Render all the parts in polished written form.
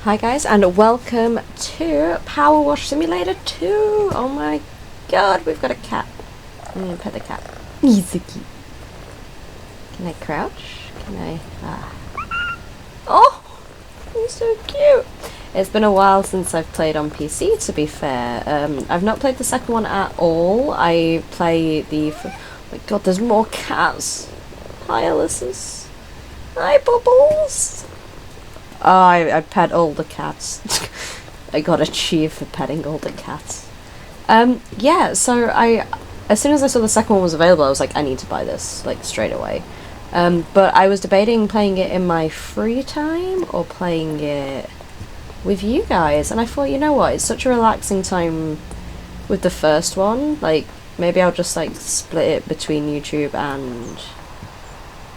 Hi guys, and welcome to Powerwash Simulator 2. Oh my god, we've got a cat. I'm gonna pet the cat. He's so cute. Can I crouch? Can I... Oh! He's so cute! It's been a while since I've played on PC, to be fair. I've not played the second one at all. I play the... Oh my god, there's more cats. Hi, Ulysses. Hi, Bubbles. Oh, I pet all the cats. I got a cheer for petting all the cats. Yeah, so as soon as I saw the second one was available, I was like, I need to buy this, like, straight away. But I was debating playing it in my free time or playing it with you guys, and I thought, you know what, it's such a relaxing time with the first one, like, maybe I'll just, like, split it between YouTube and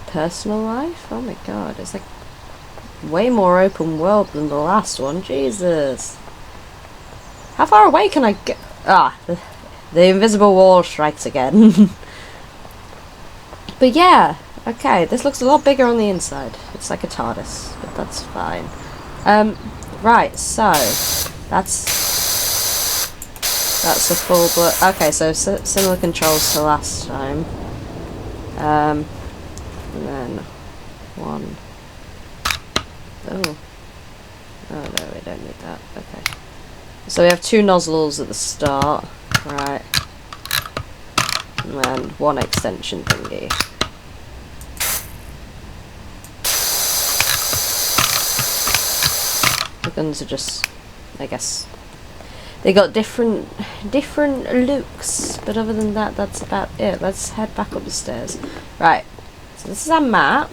personal life. Oh my god, it's like way more open world than the last one. Jesus. How far away can I get? Ah, the invisible wall strikes again. But yeah, okay, this looks a lot bigger on the inside. It's like a TARDIS, but that's fine. Right, so that's a full okay, so similar controls to last time. And then one. Oh no, we don't need that. Okay. So we have two nozzles at the start, right? And then one extension thingy. The guns are just, I guess, they got different looks, but other than that, that's about it. Let's head back up the stairs. Right. So this is our map.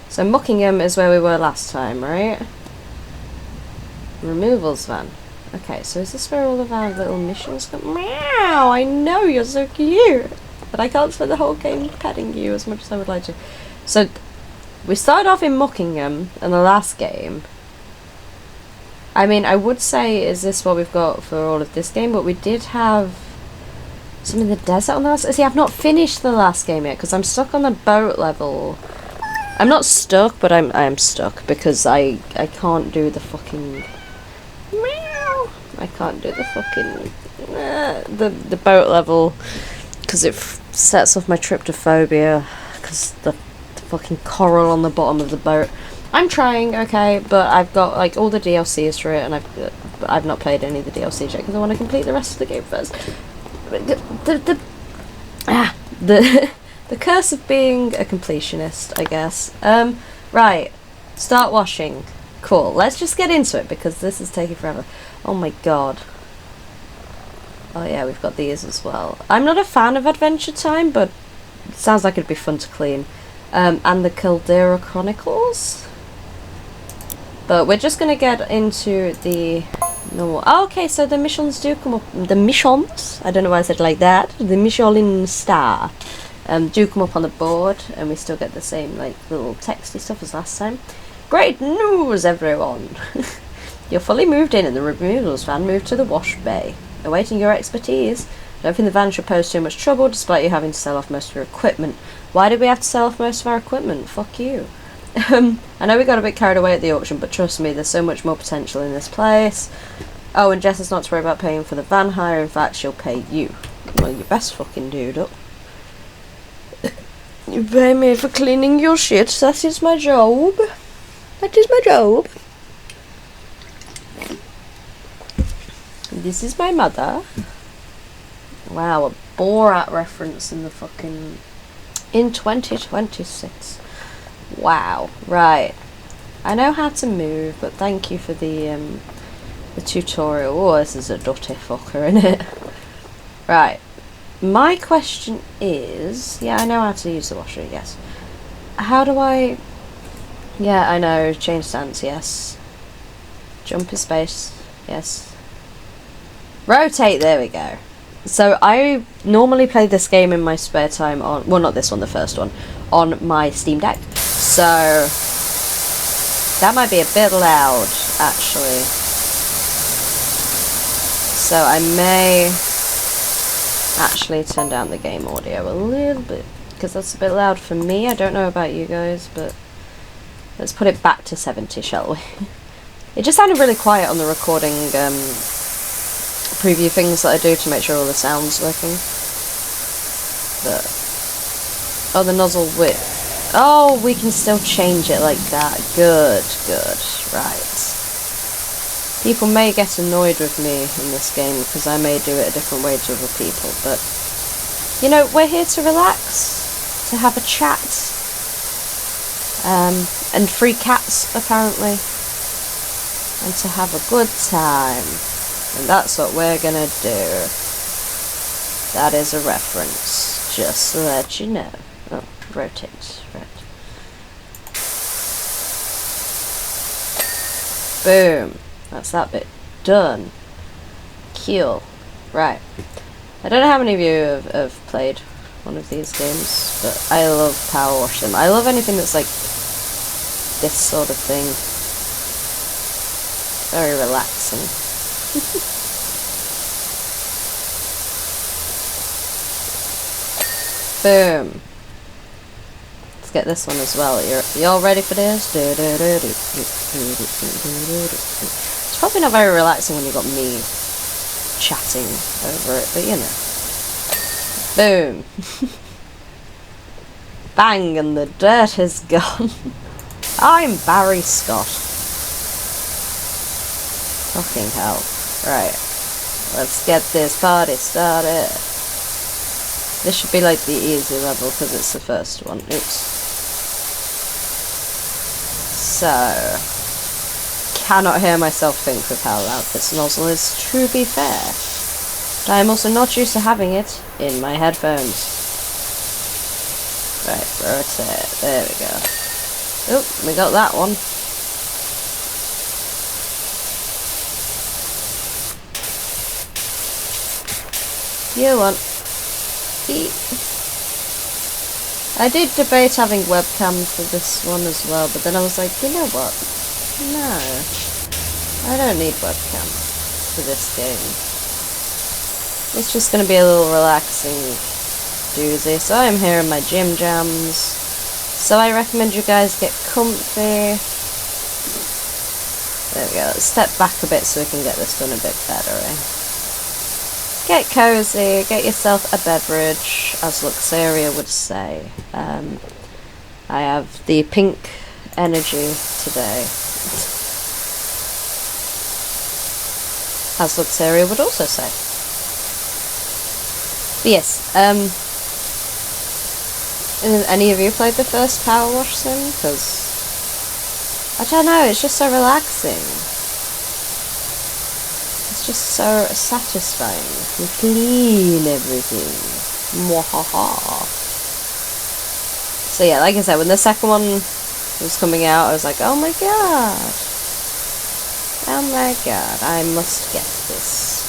So Muckingham is where we were last time, right? Removals van. Okay, so is this where all of our little missions come? Meow! I know, you're so cute! But I can't spend the whole game petting you as much as I would like to. So, we started off in Muckingham in the last game. I mean, I would say, is this what we've got for all of this game? But we did have some in the desert on the last... See, I've not finished the last game yet, because I'm stuck on the boat level. I'm not stuck, but I am stuck because I can't do the fucking meow. I can't do the fucking the boat level because it sets off my tryptophobia because the fucking coral on the bottom of the boat. I'm trying, okay, but I've got like all the DLCs for it, and I've not played any of the DLCs yet because I want to complete the rest of the game first. The curse of being a completionist, I guess. Right. Start washing. Cool. Let's just get into it because this is taking forever. Oh my god. Oh yeah, we've got these as well. I'm not a fan of Adventure Time, but it sounds like it'd be fun to clean. And the Caldera Chronicles. But we're just gonna get into the normal. Oh, okay, so the missions do come up. The missions? I don't know why I said it like that. The Michelin star. Do come up on the board, and we still get the same like little texty stuff as last time. Great news, everyone! You're fully moved in, and the removals van moved to the wash bay, awaiting your expertise. Don't think the van should pose too much trouble, despite you having to sell off most of your equipment. Why did we have to sell off most of our equipment? Fuck you. I know we got a bit carried away at the auction, but trust me, there's so much more potential in this place. Oh, and Jess is not to worry about paying for the van hire. In fact, she'll pay you. Well, you best fucking dude up. You pay me for cleaning your shit. That is my job. That is my job. This is my mother. Wow, a Borat reference in the fucking... in 2026. Wow. Right. I know how to move, but thank you for the tutorial. Oh, this is a dirty fucker, innit? Right. My question is... Yeah, I know how to use the washer, yes. How do I... Yeah, I know. Change stance, yes. Jump in space, yes. Rotate, there we go. So I normally play this game in my spare time on... Well, not this one, the first one. On my Steam Deck. So... That might be a bit loud, actually. So I may... actually turn down the game audio a little bit because that's a bit loud for me. I don't know about you guys, but let's put it back to 70, shall we? It just sounded really quiet on the recording preview things that I do to make sure all the sound's working. But oh, the nozzle width. Oh, we can still change it like that. Good, good, right. People may get annoyed with me in this game because I may do it a different way to other people, but you know, we're here to relax, to have a chat, and free cats apparently, and to have a good time, and that's what we're gonna do. That is a reference, just to let you know. Oh, rotate, right. Boom. That's that bit done. Cool. Right. I don't know how many of you have played one of these games, but I love Powerwash them. I love anything that's like this sort of thing. Very relaxing. Boom. Let's get this one as well. Y'all ready for this? It's probably not very relaxing when you've got me chatting over it, but you know. Boom. Bang, and the dirt is gone. I'm Barry Scott. Fucking hell. Right. Let's get this party started. This should be like the easy level because it's the first one. Oops. So, cannot hear myself think with how loud this nozzle is, to be fair. But I am also not used to having it in my headphones. Right, rotate. There we go. Oh, we got that one. You want. Eat. I did debate having webcam for this one as well, but then I was like, you know what? No. I don't need webcam for this game. It's just going to be a little relaxing doozy. So I'm here in my gym jams. So I recommend you guys get comfy. There we go. Let's step back a bit so we can get this done a bit better, eh? Get cozy, get yourself a beverage, as Luxaria would say. I have the pink energy today. As Luxaria would also say. But yes, any of you played the first Powerwash sim? Because, I don't know, it's just so relaxing. It's just so satisfying. You clean everything. Mwahaha. So yeah, like I said, when the second one was coming out, I was like, oh my god. Oh my god, I must get this.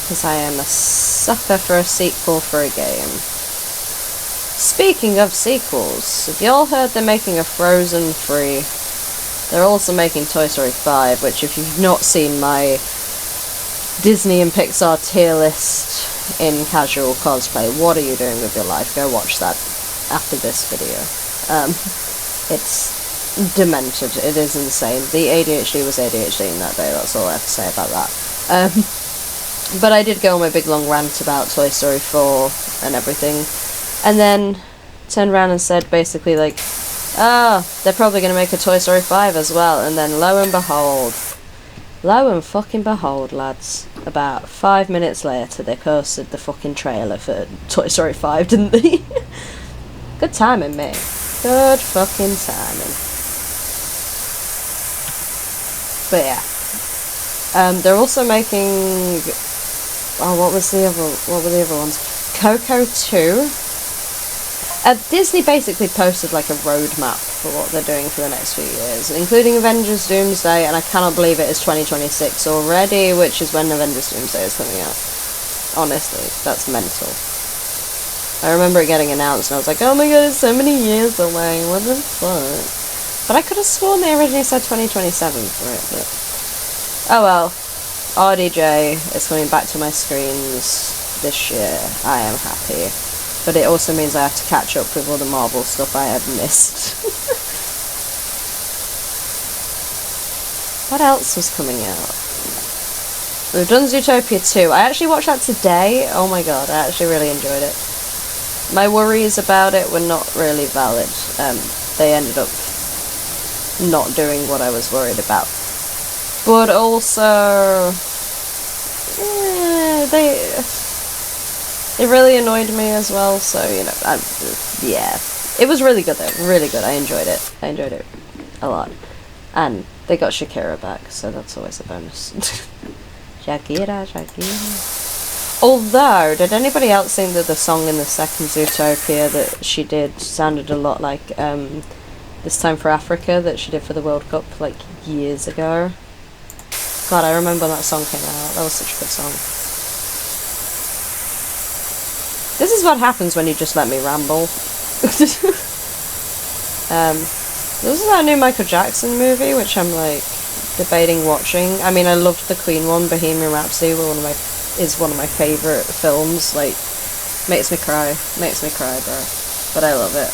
Because I am a sucker for a sequel for a game. Speaking of sequels, have y'all heard they're making a Frozen 3? They're also making Toy Story 5, which if you've not seen my Disney and Pixar tier list in casual cosplay, what are you doing with your life? Go watch that after this video. It's demented. It is insane. The ADHD was ADHD in that day, that's all I have to say about that. But I did go on my big long rant about Toy Story 4 and everything, and then turned around and said basically like, oh, they're probably going to make a Toy Story 5 as well, and then lo and fucking behold, lads, about 5 minutes later they posted the fucking trailer for Toy Story 5, didn't they? Good timing, mate. Good fucking timing. But yeah. They're also making... Oh, what were the other ones? Coco 2. Disney basically posted like a roadmap for what they're doing for the next few years, including Avengers Doomsday, and I cannot believe it is 2026 already, which is when Avengers Doomsday is coming out. Honestly, that's mental. I remember it getting announced and I was like, oh my god, it's so many years away, what the fuck? But I could have sworn they originally said 2027 for it, but... Oh well. RDJ is coming back to my screens this year. I am happy. But it also means I have to catch up with all the Marvel stuff I had missed. What else was coming out? We've done Zootopia 2. I actually watched that today. Oh my god, I actually really enjoyed it. My worries about it were not really valid. They ended up not doing what I was worried about. But also, they really annoyed me as well. So you know, yeah, it was really good though. Really good. I enjoyed it. I enjoyed it a lot. And they got Shakira back, so that's always a bonus. Shakira. Although, did anybody else think that the song in the second Zootopia that she did sounded a lot like This Time for Africa that she did for the World Cup like years ago? God, I remember when that song came out. That was such a good song. This is what happens when you just let me ramble. This is that new Michael Jackson movie, which I'm like debating watching. I mean, I loved the Queen one, Bohemian Rhapsody, is one of my favourite films. Like, makes me cry, bro. But I love it.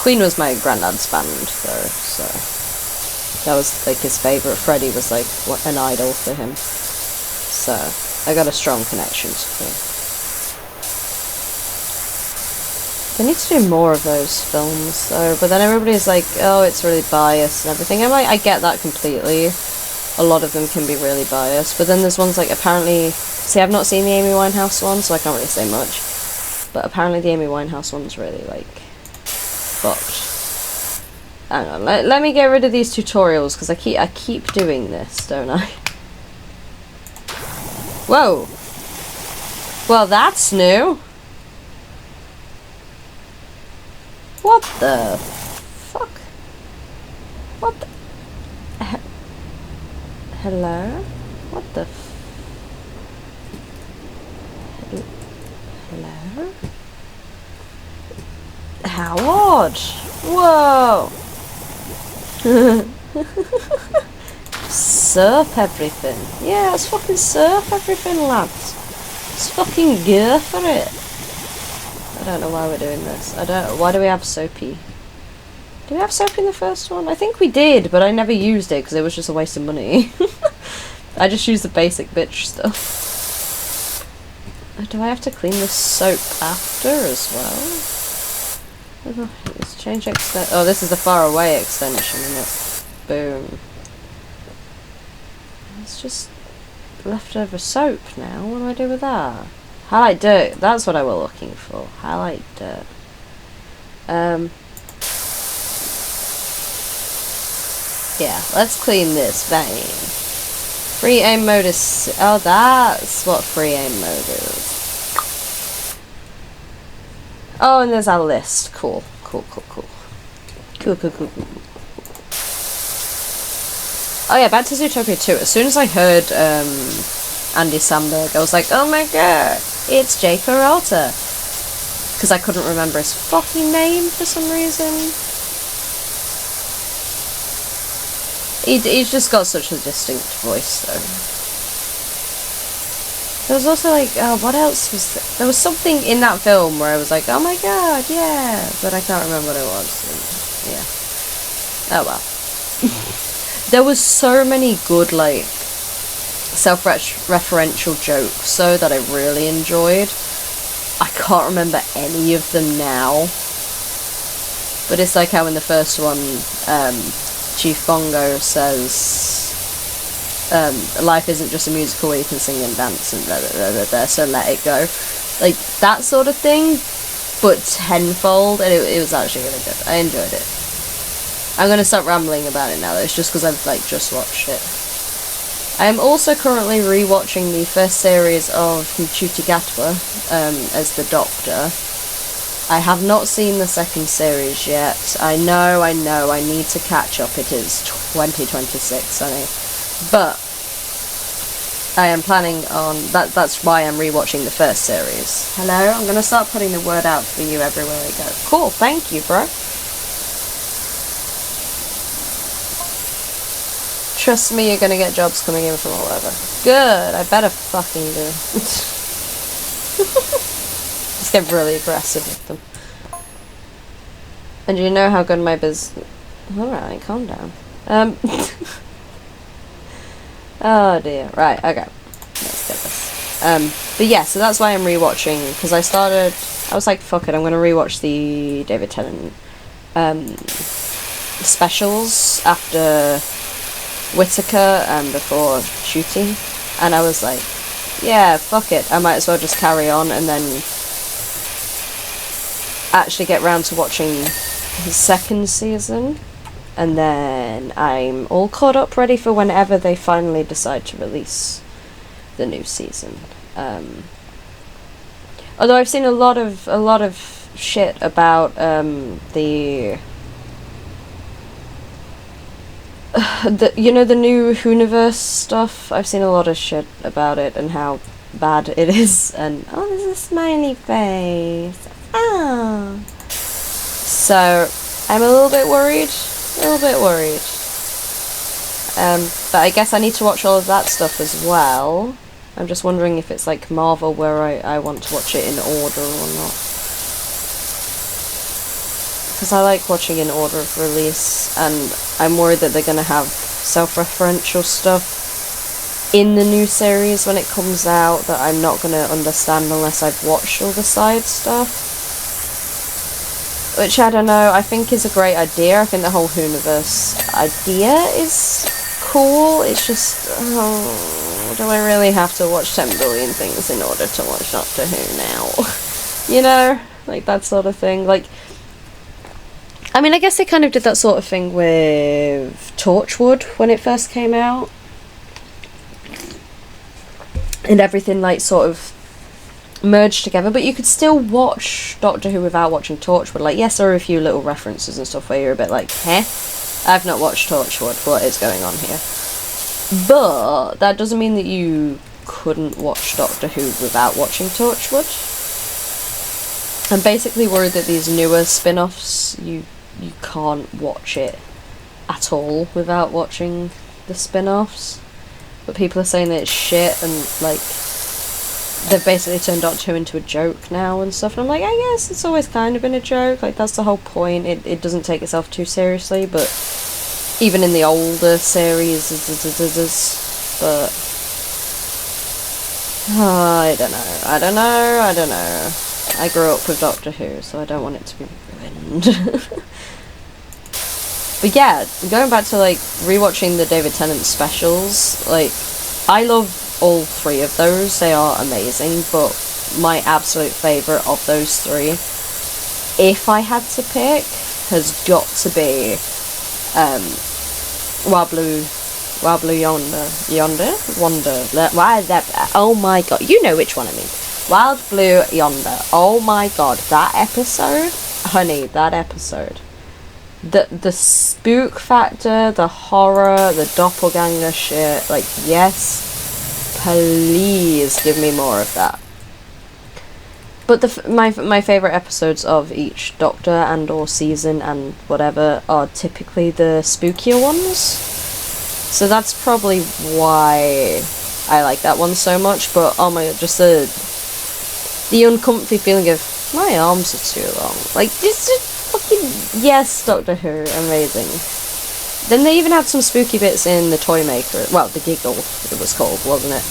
Queen was my granddad's band, though, so that was like his favourite. Freddie was like an idol for him, so I got a strong connection to Queen. They need to do more of those films, though, but then everybody's like, oh, it's really biased and everything. I'm like, I get that completely. A lot of them can be really biased, but then there's ones like, apparently, see, I've not seen the Amy Winehouse one, so I can't really say much, but apparently the Amy Winehouse one's really, like, fucked. Hang on, let me get rid of these tutorials, because I keep doing this, don't I? Whoa! Well, that's new! What the fuck? What the... Hello? What the hello? How odd! Whoa! Surf everything. Yeah, let's fucking surf everything, lads. Let's fucking go for it. I don't know why we're doing this. Why do we have soapy? Did we have soapy in the first one? I think we did, but I never used it because it was just a waste of money. I just used the basic bitch stuff. Do I have to clean the soap after as well? Let's change extent. Oh, this is the far away extension, isn't it? Boom. It's just leftover soap now. What do I do with that? Highlight dirt. That's what I was looking for. Highlight dirt. Yeah, let's clean this vein. Free aim mode is... Oh, that's what free aim mode is. Oh, and there's our list. Cool. Cool. Oh yeah, back to Zootopia 2. As soon as I heard Andy Samberg, I was like, oh my god, it's Jay Peralta. Because I couldn't remember his fucking name for some reason. He's just got such a distinct voice, though. There was also like, what else was there? There was something in that film where I was like, oh my god, yeah, but I can't remember what it was. And, yeah. Oh well. There was so many good, like, self-referential jokes, so that I really enjoyed. I can't remember any of them now. But it's like how in the first one, Chief Bongo says, life isn't just a musical where you can sing and dance and blah, blah, blah, blah, blah, so let it go. Like, that sort of thing, but tenfold, and it was actually really good. I enjoyed it. I'm going to stop rambling about it now, though. It's just because I've, like, just watched it. I am also currently rewatching the first series of Nchuti Gatwa as the Doctor. I have not seen the second series yet. I know, I need to catch up. It is 2026, honey. But I am planning on... That's why I'm rewatching the first series. Hello? I'm going to start putting the word out for you everywhere I go. Cool, thank you, bro. Trust me, you're going to get jobs coming in from all over. Good, I better fucking do. Just get really aggressive with them. And do you know how good my business... Alright, calm down. Oh dear. Right, okay. Let's get this. But yeah, so that's why I'm rewatching, because I was like, fuck it, I'm gonna rewatch the David Tennant specials after Whittaker and before shooting, and I was like, yeah, fuck it, I might as well just carry on and then actually get round to watching his second season, and then I'm all caught up, ready for whenever they finally decide to release the new season. Although I've seen a lot of shit about the the new Hooniverse stuff. I've seen a lot of shit about it and how bad it is, and oh, there's a smiley face. Ah. So I'm a little bit worried. But I guess I need to watch all of that stuff as well. I'm just wondering if it's like Marvel, where I want to watch it in order or not. Because I like watching in order of release, and I'm worried that they're going to have self-referential stuff in the new series when it comes out that I'm not going to understand unless I've watched all the side stuff. Which, I don't know, I think is a great idea. I think the whole Hooniverse idea is cool. It's just, do I really have to watch 10 billion things in order to watch Doctor Who now? You know? Like, that sort of thing. Like, I mean, I guess they kind of did that sort of thing with Torchwood when it first came out. And everything, like, sort of merged together, but you could still watch Doctor Who without watching Torchwood. Like, yes, there are a few little references and stuff where you're a bit like, heh? I've not watched Torchwood, what is going on here? But that doesn't mean that you couldn't watch Doctor Who without watching Torchwood. I'm basically worried that these newer spin-offs, you can't watch it at all without watching the spin-offs. But people are saying that it's shit, and like they've basically turned Doctor Who into a joke now and stuff, and I'm like, I guess it's always kind of been a joke, like that's the whole point. It doesn't take itself too seriously, but even in the older series, but I don't know. I grew up with Doctor Who, so I don't want it to be ruined. But yeah, going back to like rewatching the David Tennant specials, like I love all three of those. They are amazing, but my absolute favourite of those three, if I had to pick, has got to be Wild Blue Yonder. Why is that? Oh my god, you know which one I mean. Wild Blue Yonder. Oh my god, that episode, honey, that episode. The spook factor, the horror, the doppelganger shit, like, yes, please give me more of that. But my favourite episodes of each Doctor and or season and whatever are typically the spookier ones. So that's probably why I like that one so much. But oh my god, just the uncomfy feeling of my arms are too long. Like, this is fucking yes, Doctor Who, amazing. Then they even had some spooky bits in the Toymaker. Well, the Giggle it was called, wasn't it?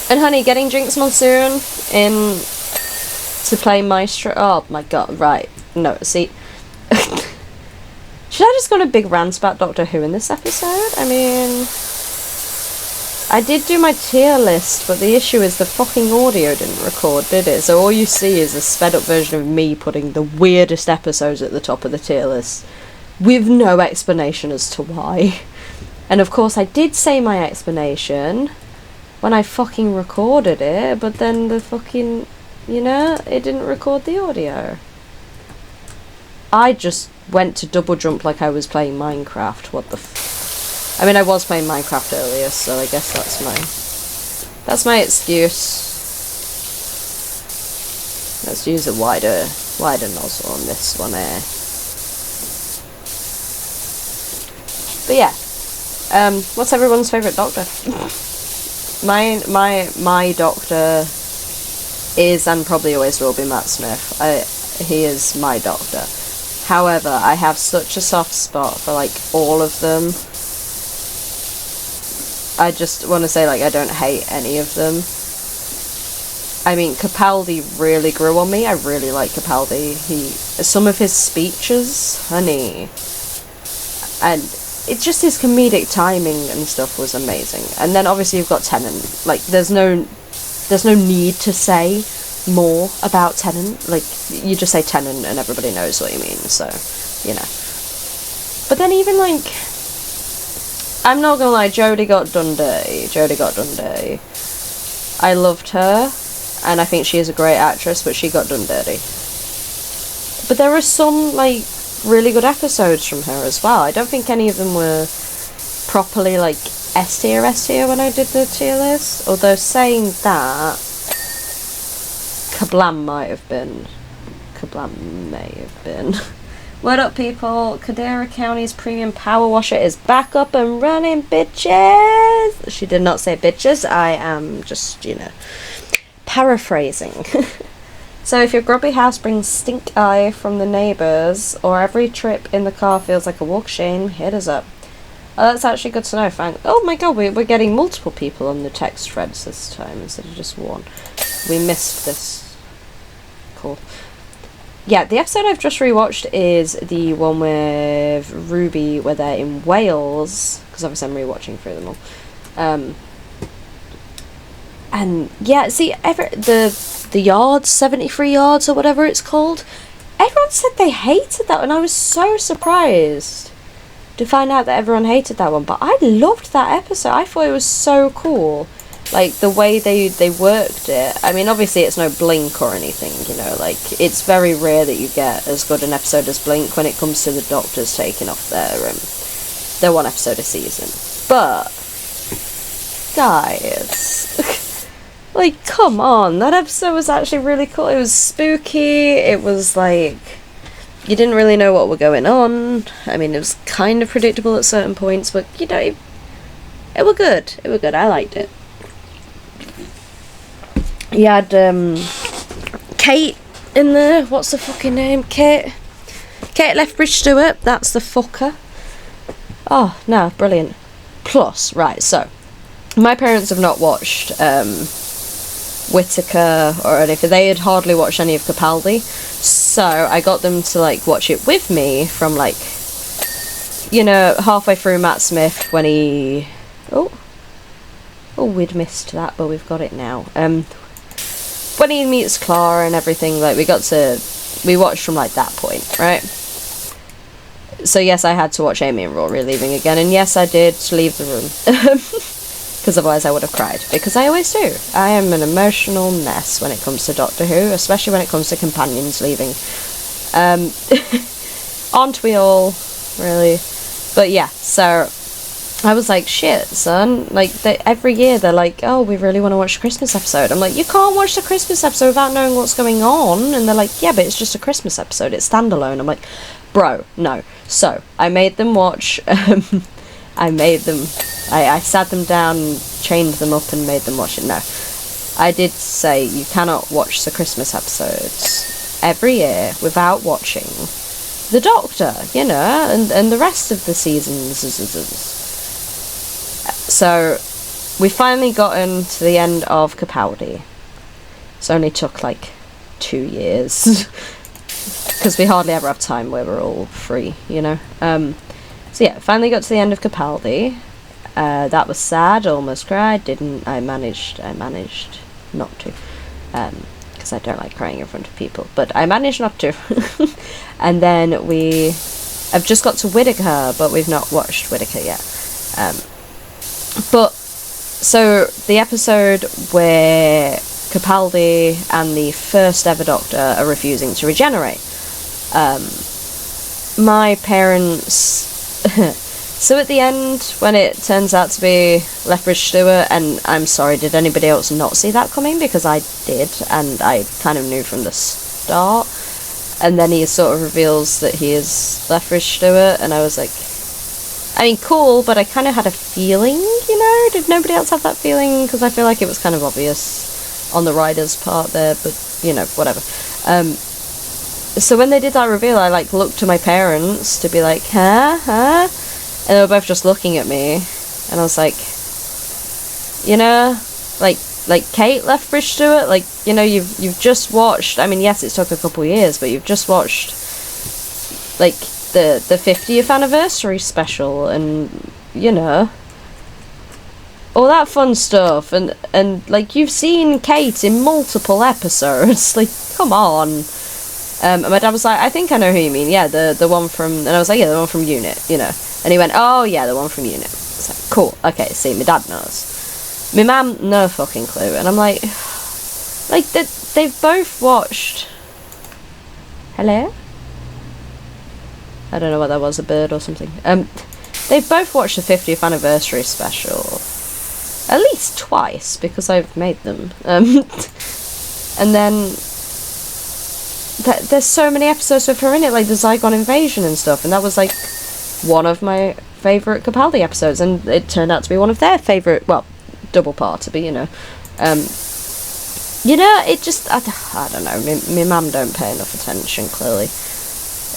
And honey, getting Jinx Monsoon in to play Maestro. Oh my god, right. No, see. Should I just go on a big rant about Doctor Who in this episode? I mean, I did do my tier list, but the issue is the fucking audio didn't record, did it? So all you see is a sped up version of me putting the weirdest episodes at the top of the tier list, with no explanation as to why. And of course I did say my explanation when I fucking recorded it, but then the fucking, you know, it didn't record the audio. I just went to double jump like I was playing Minecraft. What the I mean, I was playing Minecraft earlier, so I guess that's my excuse. Let's use a wider nozzle on this one here. But yeah, what's everyone's favourite Doctor? My Doctor is and probably always will be Matt Smith. He is my Doctor. However, I have such a soft spot for, like, all of them. I just want to say, like, I don't hate any of them. I mean, Capaldi really grew on me. I really like Capaldi. Some of his speeches, honey, and it's just his comedic timing and stuff was amazing. And then obviously you've got Tennant. Like, there's no need to say more about Tennant. Like, you just say Tennant and everybody knows what you mean, so, you know. But then even, like, I'm not gonna lie, Jodie got done dirty. I loved her, and I think she is a great actress, but she got done dirty. But there are some, like, really good episodes from her as well. I don't think any of them were properly, like, S tier when I did the tier list. Although saying that, Kablam may have been. What up, people? Caldera County's premium power washer is back up and running, bitches! She did not say bitches. I am just, you know, paraphrasing. So if your grubby house brings stink eye from the neighbours, or every trip in the car feels like a walk shame, hit us up. Oh, that's actually good to know, oh my god, we're getting multiple people on the text threads this time instead of just one. We missed this. Cool. Yeah, the episode I've just rewatched is the one with Ruby where they're in Wales, because obviously I'm rewatching through them all. And yeah, see, the yards, 73 yards or whatever it's called, everyone said they hated that, and I was so surprised to find out that everyone hated that one. But I loved that episode. I thought it was so cool, like the way they worked it. I mean, obviously it's no Blink or anything, you know, like it's very rare that you get as good an episode as Blink when it comes to the doctors taking off their one episode a season. But guys, like, come on, that episode was actually really cool. It was spooky. It was like, you didn't really know what were going on. I mean, it was kind of predictable at certain points, but, you know, it was good. It was good. I liked it. You had, Kate in there. What's the fucking name? Kate Lethbridge Stewart. That's the fucker. Oh, no, brilliant. Plus, right, so, my parents have not watched, Whittaker or anything. They had hardly watched any of Capaldi, so I got them to, like, watch it with me from, like, you know, halfway through Matt Smith when he... Oh, we'd missed that, but we've got it now. When he meets Clara and everything, like, we watched from, like, that point, right? So yes, I had to watch Amy and Rory leaving again, and yes, I did leave the room. Because otherwise I would have cried. Because I always do. I am an emotional mess when it comes to Doctor Who, especially when it comes to companions leaving. Aren't we all, really? But yeah, so I was like, shit, son. Like, every year they're like, oh, we really want to watch the Christmas episode. I'm like, you can't watch the Christmas episode without knowing what's going on. And they're like, yeah, but it's just a Christmas episode. It's standalone. I'm like, bro, no. So I made them watch... I sat them down, chained them up and made them watch it. No, I did say you cannot watch the Christmas episodes every year without watching the Doctor, you know, and the rest of the seasons. So we finally gotten to the end of Capaldi. It's only took like 2 years because we hardly ever have time where we're all free, you know. So yeah, finally got to the end of Capaldi. That was sad, almost cried, I managed not to, because I don't like crying in front of people, but I managed not to. And then I've just got to Whittaker, but we've not watched Whittaker yet. But, so, the episode where Capaldi and the first ever Doctor are refusing to regenerate. My parents... So at the end, when it turns out to be Lethbridge Stewart, and I'm sorry, did anybody else not see that coming? Because I did, and I kind of knew from the start. And then he sort of reveals that he is Lethbridge Stewart, and I was like, I mean, cool, but I kind of had a feeling, you know? Did nobody else have that feeling? Because I feel like it was kind of obvious on the writer's part there, but, you know, whatever. so when they did that reveal, I like looked to my parents to be like, huh? And they were both just looking at me, and I was like, you know, like Kate Lethbridge Stewart, like, you know, you've just watched, I mean, yes, it took a couple years, but you've just watched, like, the 50th anniversary special, and, you know, all that fun stuff, and like, you've seen Kate in multiple episodes, like, come on. And my dad was like, I think I know who you mean, yeah, the one from, and I was like, yeah, the one from Unit, you know, and he went, oh, yeah, the one from Unit. It's like, cool, okay, see, my dad knows. My mum, no fucking clue, and I'm like they've both watched. Hello? I don't know what that was, a bird or something. They've both watched the 50th anniversary special at least twice because I've made them. And then there's so many episodes with her in it, like the Zygon invasion and stuff, and that was like one of my favourite Capaldi episodes, and it turned out to be one of their favourite, well, double parter, but you know, it just, I don't know, my mum don't pay enough attention, clearly,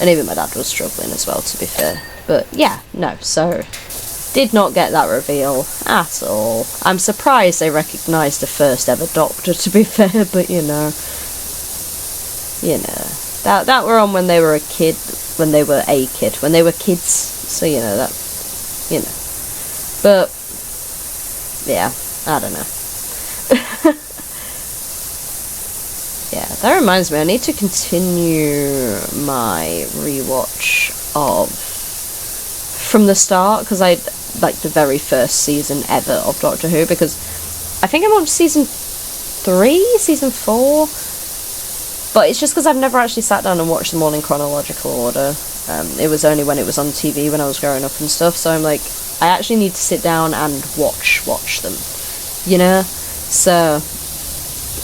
and even my dad was struggling as well, to be fair, but yeah, no, so, did not get that reveal at all. I'm surprised they recognised the first ever Doctor, to be fair, but you know, that were on when they were when they were kids, so you know, that, you know, but, yeah, I don't know. Yeah, that reminds me, I need to continue my rewatch of From the Start, because I like the very first season ever of Doctor Who, because I think I'm on season 4, but it's just because I've never actually sat down and watched them all in chronological order. It was only when it was on TV when I was growing up and stuff, so I'm like, I actually need to sit down and watch them, you know? So,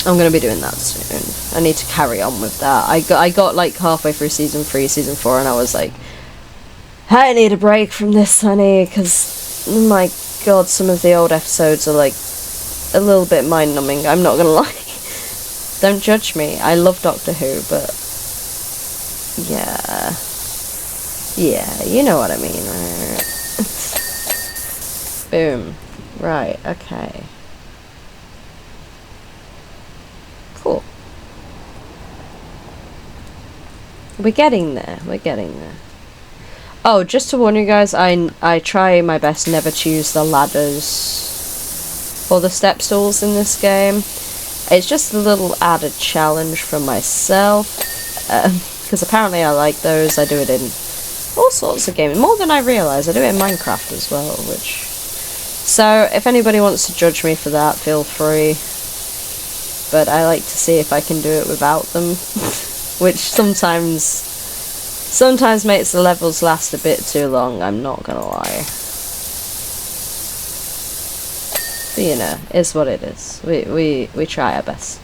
I'm going to be doing that soon. I need to carry on with that. I got like halfway through season 3, season 4, and I was like, I need a break from this, honey, because, oh my god, some of the old episodes are like a little bit mind-numbing, I'm not going to lie. Don't judge me, I love Doctor Who, but yeah, you know what I mean. Boom. Right, okay. Cool. We're getting there. Oh, just to warn you guys, I try my best never to use the ladders or the step stools in this game. It's just a little added challenge for myself, because apparently I like those. I do it in all sorts of games, more than I realise. I do it in Minecraft as well, which... So, if anybody wants to judge me for that, feel free. But I like to see if I can do it without them, which sometimes makes the levels last a bit too long, I'm not gonna lie. But you know, it's what it is. We try our best.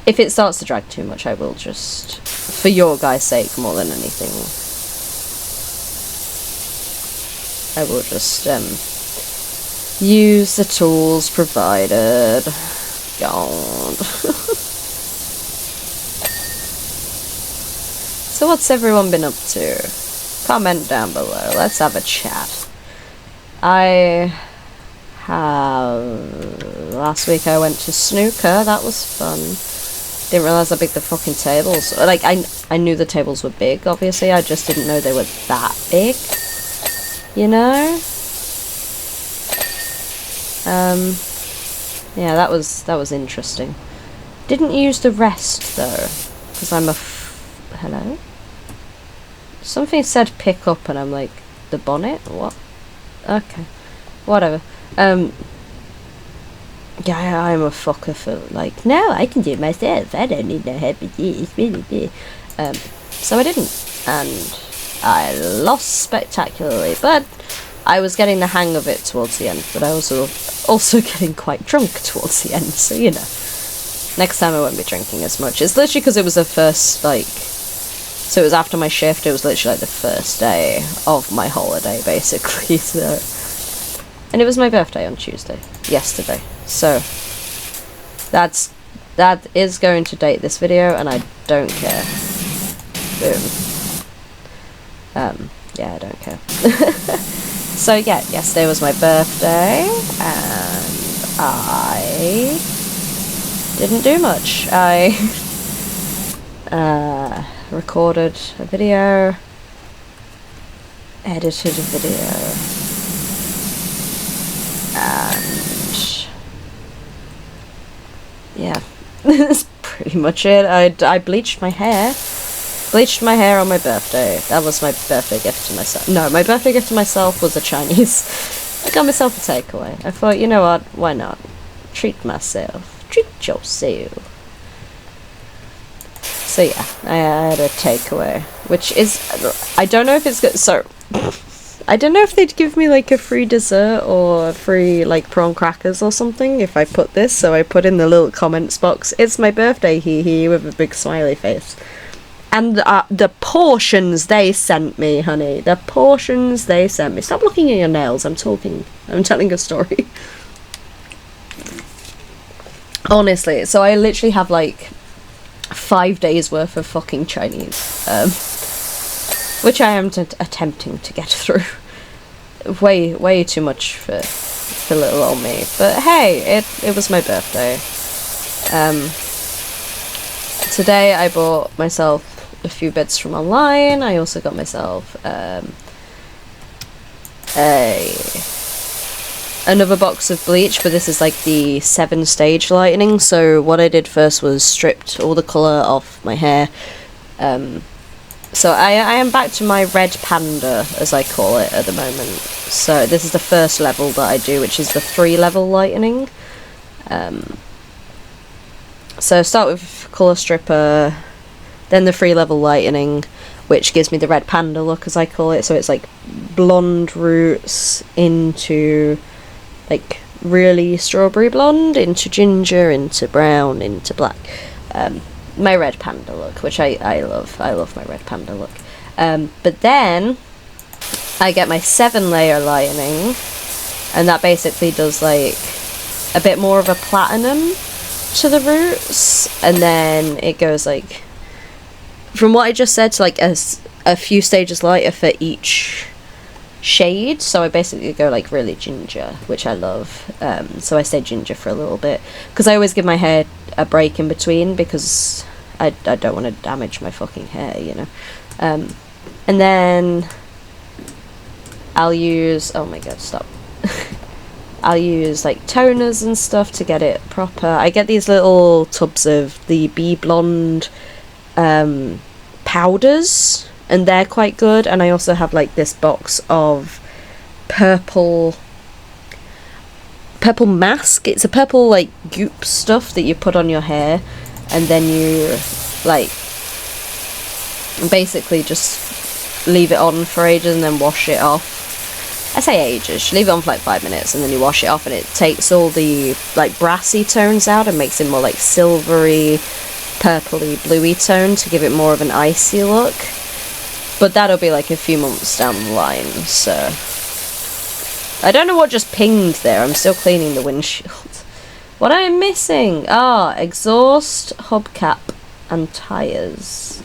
If it starts to drag too much, I will just, for your guys' sake more than anything, I will just use the tools provided. God. So what's everyone been up to? Comment down below. Let's have a chat. Last week I went to snooker. That was fun. Didn't realise how big the fucking tables. Like, I knew the tables were big, obviously. I just didn't know they were that big. You know? Yeah, that was interesting. Didn't use the rest though, because I'm a hello? Something said pick up and I'm like, the bonnet? What? Okay. Whatever. Yeah, I'm a fucker for like, no, I can do it myself. I don't need no help. It's really big. So I didn't, and I lost spectacularly, but I was getting the hang of it towards the end, but I was also getting quite drunk towards the end, so you know. Next time I won't be drinking as much. It's literally because it was the first, like, so it was after my shift, it was literally like the first day of my holiday, basically, so. And it was my birthday on Tuesday, yesterday, so that is going to date this video, and I don't care. Boom. Yeah, I don't care. So yeah, yesterday was my birthday, and I didn't do much. I recorded a video, edited a video, and yeah, that's pretty much it. I bleached my hair. Bleached my hair on my birthday. That was my birthday gift to myself. No, my birthday gift to myself was a Chinese. I got myself a takeaway. I thought, you know what, why not? Treat myself. Treat yourself. So yeah, I had a takeaway, which is, I don't know if it's good, so, I don't know if they'd give me like a free dessert or free like prawn crackers or something if I put this, so I put in the little comments box, it's my birthday, hee hee, with a big smiley face. And the portions they sent me, honey, the portions they sent me. Stop looking at your nails, I'm telling a story. Honestly, so I literally have like 5 days worth of fucking Chinese, which I am attempting to get through. Way too much for little old me. But hey, it was my birthday. Today I bought myself a few bits from online. I also got myself another box of bleach, but this is like the 7-stage lightening. So what I did first was stripped all the colour off my hair. So I am back to my red panda, as I call it at the moment. So this is the first level that I do, which is the 3-level lightening. So start with colour stripper, then the 3-level lightening, which gives me the red panda look, as I call it. So it's like blonde roots into like really strawberry blonde, into ginger, into brown, into black. My red panda look, which I love. I love my red panda look. But then I get my 7-layer lightening, and that basically does like a bit more of a platinum to the roots, and then it goes like, from what I just said, to like a few stages lighter for each shade. So I basically go like really ginger, which I love. So I stay ginger for a little bit, because I always give my hair a break in between, because I don't want to damage my fucking hair, you know. And then I'll use, oh my god, stop. I'll use like toners and stuff to get it proper. I get these little tubs of the Bee Blonde powders, and they're quite good. And I also have like this box of purple mask. It's a purple like goop stuff that you put on your hair, and then you like basically just leave it on for ages and then wash it off. I say ages, you leave it on for like 5 minutes and then you wash it off, and it takes all the like brassy tones out and makes it more like silvery, purpley, bluey tone to give it more of an icy look. But that'll be like a few months down the line, so I don't know what just pinged there. I'm still cleaning the windshield. What am I missing? Ah, exhaust, hubcap, and tyres.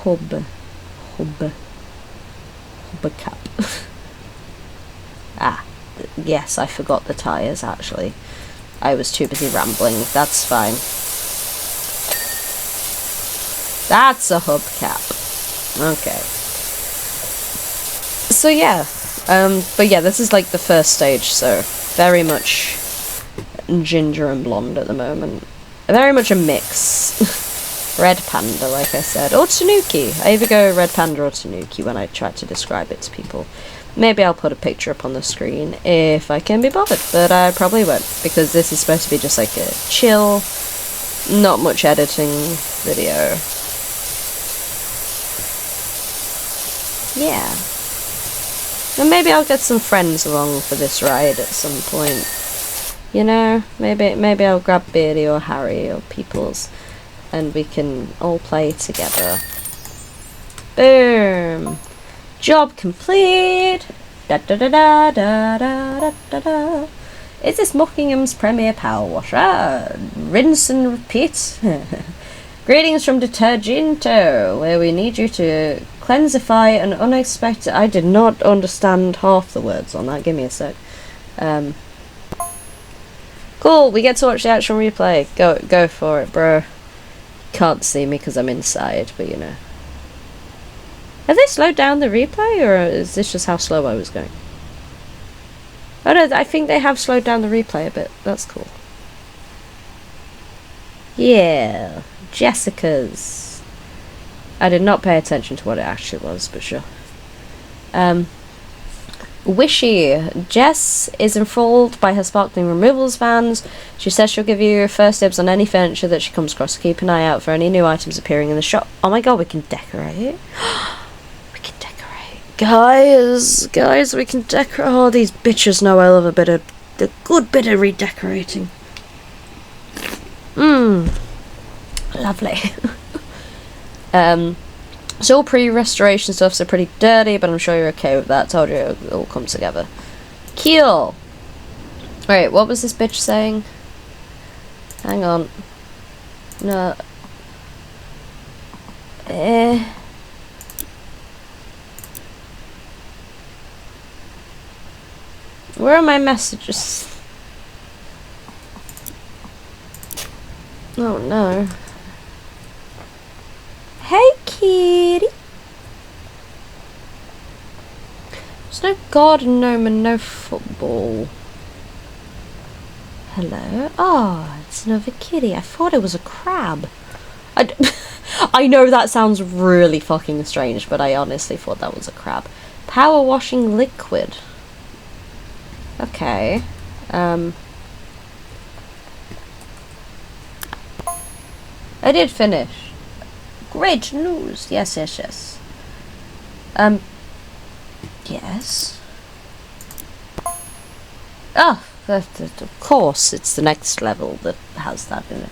Hubcap. Ah, yes, I forgot the tyres, actually. I was too busy rambling. That's fine. That's a hubcap. Okay. So yeah. But yeah, this is like the first stage, so very much ginger and blonde at the moment. Very much a mix. Red panda, like I said. Or tanuki. I either go red panda or tanuki when I try to describe it to people. Maybe I'll put a picture up on the screen if I can be bothered, but I probably won't, because this is supposed to be just like a chill, not much editing video. Yeah. And maybe I'll get some friends along for this ride at some point. You know, maybe I'll grab Beardy or Harry or Peoples, and we can all play together. Boom! Job complete! Da da da da da da da da. Is this Muckingham's premier power washer? Rinse and repeat. Greetings from Detergento, where we need you to cleansify an unexpected... I did not understand half the words on that. Give me a sec. Cool, we get to watch the actual replay. Go for it, bro. Can't see me because I'm inside, but you know. Have they slowed down the replay, or is this just how slow I was going? Oh no, I think they have slowed down the replay a bit. That's cool. Yeah, Jessica's. I did not pay attention to what it actually was, but sure. Wishy. Jess is enthralled by her sparkling removals vans. She says she'll give you first dibs on any furniture that she comes across. Keep an eye out for any new items appearing in the shop. Oh my god, we can decorate. We can decorate. Guys, we can decorate. Oh, these bitches know I love a good bit of redecorating. Lovely. So all pre-restoration stuffs are pretty dirty, but I'm sure you're okay with that. Told you it'll all come together. Keel. Wait, what was this bitch saying? Hang on. No. Where are my messages? Oh no. Hey, kitty. There's no garden gnome and no football. Hello. Oh, it's another kitty. I thought it was a crab. I know that sounds really fucking strange, but I honestly thought that was a crab. Power washing liquid. Okay. I did finish. Great news. Yes. Yes. Oh, of course, it's the next level that has that in it.